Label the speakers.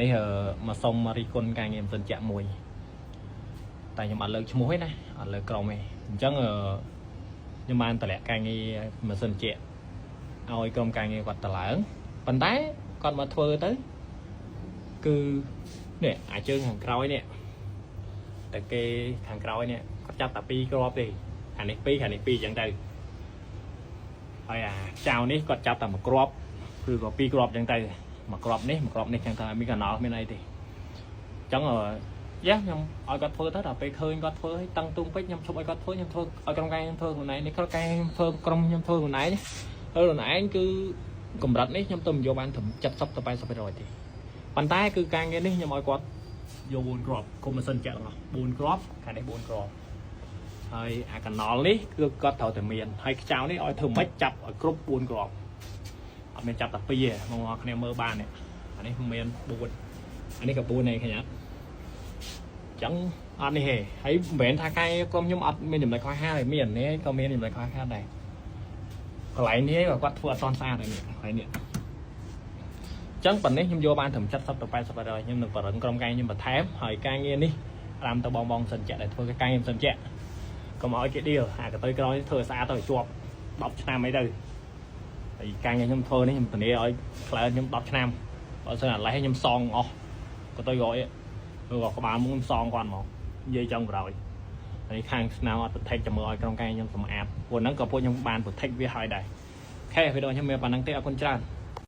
Speaker 1: នេះមកសុំរីគុណការងារមិនសិនចាក់មួយតែខ្ញុំអត់លើកឈ្មោះទេណាអត់លើកក្រុមទេអញ្ចឹងខ្ញុំបានតម្លាក់ការងារមិនសិនចាក់ឲ្យក្រុមការងារគាត់តម្លើងប៉ុន្តែគាត់មកធ្វើទៅគឺនេះអាចជើងខាងក្រោយនេះតែគេខាងក្រោយនេះគាត់ចាប់តែ2គ្រាប់ទេខាងនេះ2ខាងនេះ2អញ្ចឹងទៅហើយចៅនេះគាត់ចាប់តែ1គ្រាប់គឺក៏2គ្រាប់អញ្ចឹងទៅ1គ្រាប់នេះ1គ្រាប់នេះចឹងទៅមានកណ្ដោលមានអីទេអញ្ចឹងយ៉ាខ្ញុំឲ្យគាត់ធ្វើទៅដល់ពេលឃើញគាត់ធ្វើឲ្យតឹងទុំពេកខ្ញុំឈប់ឲ្យគាត់ធ្វើខ្ញុំធ្វើឲ្យក្រុមការខ្ញុំធ្វើខ្លួនឯងនេះក្រុមការខ្ញុំធ្វើក្រុមខ្ញុំធ្វើខ្លួនឯងហើយខ្លួនឯងគឺកម្រិតនេះខ្ញុំទៅយកបានត្រឹម70ទៅ80%ទេប៉ុន្តែគឺការងារនេះខ្ញុំឲ្យគាត់យក4គ្រាប់គុំម៉ាស៊ីនចាក់ទាំងអស់4គ្រាប់ខាងនេះ4គ្រាប់ហើយអាកណ្ដោលនេះគឺគាត់ត្រូវតែមានហើយខ្ចៅនេះឲ្យធ្វើម៉េចចាប់ឲ្យគ្រប់4គ្រាប់អត់មានចាប់តែ2ទេបងប្អូនគ្នាមើលបាននេះអានេះមាន4អានេះក៏4ដែរឃើញអត់ចឹងអត់នេះទេហើយមិនមែនថាកាយក្រុមខ្ញុំអត់មានចំណុចខ្វះខាតទេមាននេះក៏មានចំណុចខ្វះខាតដែរកន្លែងនេះក៏គាត់ធ្វើអត់ទាន់ស្អាតដែរនេះកន្លែងនេះចឹងប៉ុណ្ណេះខ្ញុំយកបានត្រឹម70ទៅ80%ខ្ញុំនឹងបរិញ្ញក្រុមការខ្ញុំបន្ថែមហើយការងារនេះតាមទៅបងសិនចាក់ដែលធ្វើការងារសិនចាក់កុំឲ្យគេដៀលអាកទៅក្រោយធ្វើស្អាតទៅជាប់10ឆ្នាំអីទៅហើយការងារខ្ញុំធ្វើនេះខ្ញុំធានាឲ្យក្លែខ្ញុំ10ឆ្នាំបើសិនអាឡេះខ្ញុំសងអស់ក៏ទៅរយឬក៏ក្បាលមុនសងគាត់មកនិយាយចង់ក្រោយហើយខាងស្នាមអត់ protect ចាំមើលឲ្យក្រុមការខ្ញុំសម្អាតព្រោះហ្នឹងក៏ពួកខ្ញុំបាន protect វាឲ្យដែរអូខេវីដេអូខ្ញុំមានប៉ុណ្្នឹងទេអរគុណច្រើន